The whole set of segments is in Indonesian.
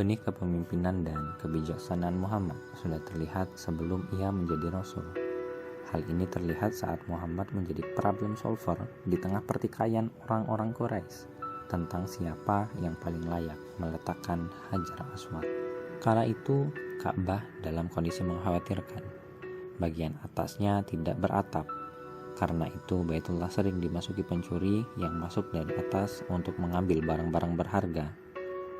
Benih kepemimpinan dan kebijaksanaan Muhammad sudah terlihat sebelum ia menjadi Rasul. Hal ini terlihat saat Muhammad menjadi problem solver di tengah pertikaian orang-orang Quraisy tentang siapa yang paling layak meletakkan Hajar Aswad. Kala itu Ka'bah dalam kondisi mengkhawatirkan. Bagian atasnya tidak beratap. Karena itu Baitullah sering dimasuki pencuri yang masuk dari atas untuk mengambil barang-barang berharga.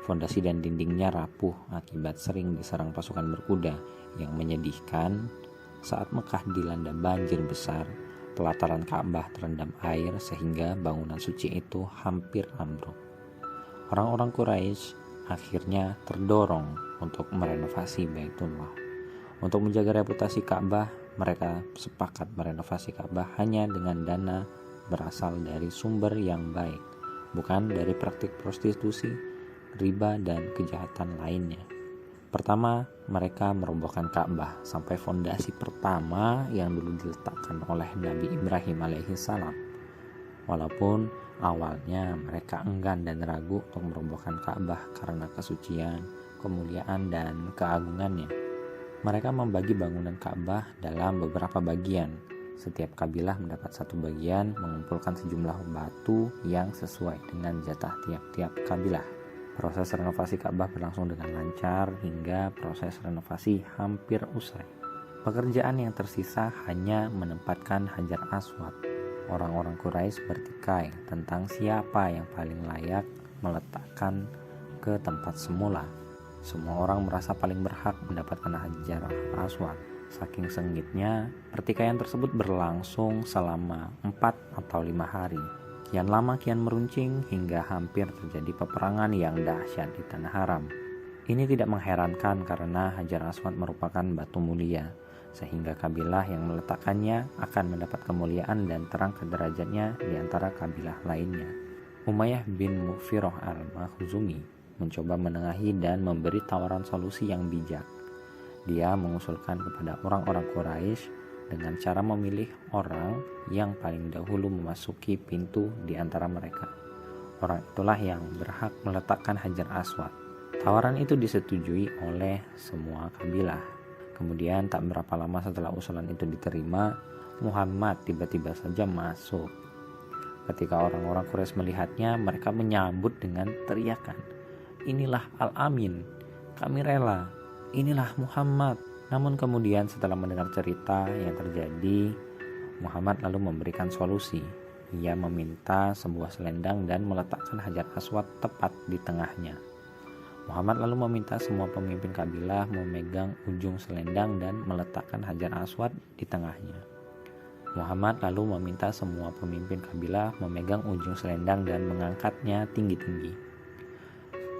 Fondasi dan dindingnya rapuh akibat sering diserang pasukan berkuda yang menyedihkan. Saat Mekah dilanda banjir besar, pelataran Ka'bah terendam air sehingga bangunan suci itu hampir ambruk. Orang-orang Quraisy akhirnya terdorong untuk merenovasi Baitullah. Untuk menjaga reputasi Ka'bah, mereka sepakat merenovasi Ka'bah hanya dengan dana berasal dari sumber yang baik, bukan dari praktik prostitusi, riba, dan kejahatan lainnya. Pertama, mereka merobohkan Ka'bah sampai fondasi pertama yang dulu diletakkan oleh Nabi Ibrahim alaihissalam. Walaupun awalnya mereka enggan dan ragu untuk merobohkan Ka'bah karena kesucian, kemuliaan, dan keagungannya. Mereka membagi bangunan Ka'bah dalam beberapa bagian. Setiap kabilah mendapat satu bagian, mengumpulkan sejumlah batu yang sesuai dengan jatah tiap-tiap kabilah. Proses renovasi Ka'bah berlangsung dengan lancar hingga proses renovasi hampir usai. Pekerjaan yang tersisa hanya menempatkan Hajar Aswad. Orang-orang Quraisy bertikai tentang siapa yang paling layak meletakkan ke tempat semula. Semua orang merasa paling berhak mendapatkan Hajar Aswad. Saking sengitnya, pertikaian tersebut berlangsung selama 4 atau 5 hari. Kian lama kian meruncing hingga hampir terjadi peperangan yang dahsyat di Tanah Haram. Ini tidak mengherankan karena Hajar Aswad merupakan batu mulia, sehingga kabilah yang meletakkannya akan mendapat kemuliaan dan terangkat derajatnya di antara kabilah lainnya. Umayyah bin Mughirah al-Makhzumi mencoba menengahi dan memberi tawaran solusi yang bijak. Dia mengusulkan kepada orang-orang Quraisy dengan cara memilih orang yang paling dahulu memasuki pintu di antara mereka. Orang itulah yang berhak meletakkan Hajar Aswad. Tawaran itu disetujui oleh semua kabilah. Kemudian tak berapa lama setelah usulan itu diterima, Muhammad tiba-tiba saja masuk. Ketika orang-orang Quraisy melihatnya, mereka menyambut dengan teriakan, "Inilah Al-Amin, kami rela, inilah Muhammad." Namun kemudian setelah mendengar cerita yang terjadi, Muhammad lalu memberikan solusi. Ia meminta sebuah selendang dan meletakkan Hajar Aswad tepat di tengahnya. Muhammad lalu meminta semua pemimpin kabilah memegang ujung selendang dan meletakkan Hajar Aswad di tengahnya. Muhammad lalu meminta semua pemimpin kabilah memegang ujung selendang dan mengangkatnya tinggi-tinggi.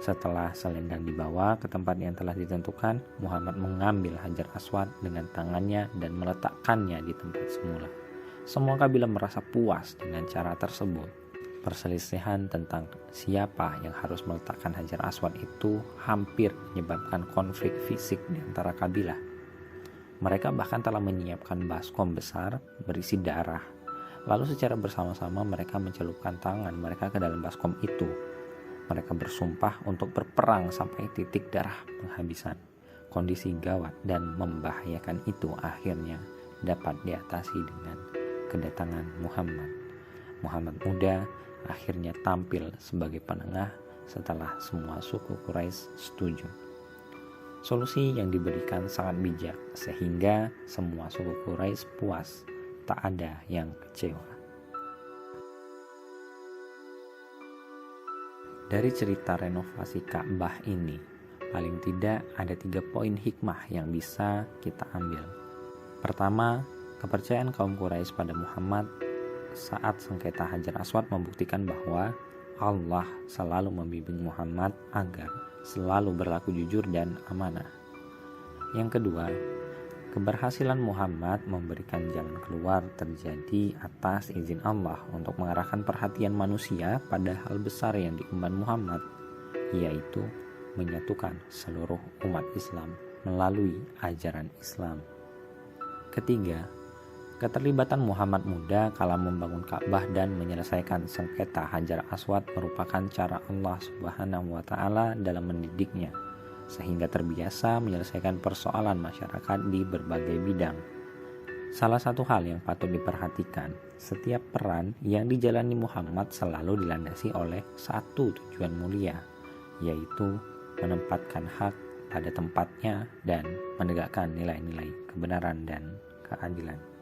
Setelah selendang dibawa ke tempat yang telah ditentukan, Muhammad mengambil Hajar Aswad dengan tangannya dan meletakkannya di tempat semula. Semua kabilah merasa puas dengan cara tersebut. Perselisihan tentang siapa yang harus meletakkan Hajar Aswad itu hampir menyebabkan konflik fisik di antara kabilah. Mereka bahkan telah menyiapkan baskom besar berisi darah. Lalu secara bersama-sama mereka mencelupkan tangan mereka ke dalam baskom itu. Mereka bersumpah untuk berperang sampai titik darah penghabisan. Kondisi gawat dan membahayakan itu akhirnya dapat diatasi dengan kedatangan Muhammad. Muhammad muda akhirnya tampil sebagai penengah setelah semua suku Quraisy setuju. Solusi yang diberikan sangat bijak sehingga semua suku Quraisy puas, tak ada yang kecewa. Dari cerita renovasi Ka'bah ini, paling tidak ada 3 poin hikmah yang bisa kita ambil. Pertama, kepercayaan kaum Quraisy pada Muhammad saat sengketa Hajar Aswad membuktikan bahwa Allah selalu membimbing Muhammad agar selalu berlaku jujur dan amanah. Yang kedua, keberhasilan Muhammad memberikan jalan keluar terjadi atas izin Allah untuk mengarahkan perhatian manusia pada hal besar yang diemban Muhammad, yaitu menyatukan seluruh umat Islam melalui ajaran Islam. Ketiga, keterlibatan Muhammad muda kala membangun Ka'bah dan menyelesaikan sengketa Hajar Aswad merupakan cara Allah Subhanahu wa Ta'ala dalam mendidiknya. sehingga terbiasa menyelesaikan persoalan masyarakat di berbagai bidang. Salah satu hal yang patut diperhatikan, setiap peran yang dijalani Muhammad selalu dilandasi oleh satu tujuan mulia, yaitu menempatkan hak pada tempatnya dan menegakkan nilai-nilai kebenaran dan keadilan.